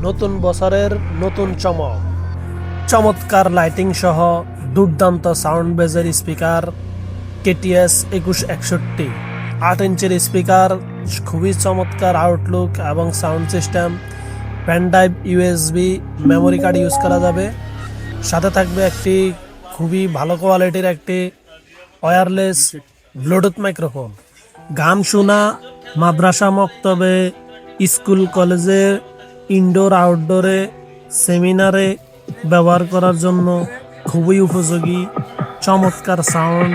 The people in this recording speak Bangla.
নতুন বছরের নতুন চমক, চমৎকার লাইটিং সহ দুর্দান্ত সাউন্ড বেজের স্পিকার কেটিএস 2161, 8 ইঞ্চির স্পিকার, খুবই চমৎকার আউটলুক এবং sound system, pendrive, USB, memory card use করা যাবে। সাথে থাকবে একটি খুবই ভালো কোয়ালিটির একটি ওয়্যারলেস ব্লুটুথ মাইক্রোফোন। গান শোনা, মাদ্রাসা, মক্তবে, স্কুল, কলেজে, ইনডোর আউটডোরে, সেমিনারে ব্যবহার করার জন্য খুবই উপযোগী, চমৎকার সাউন্ড।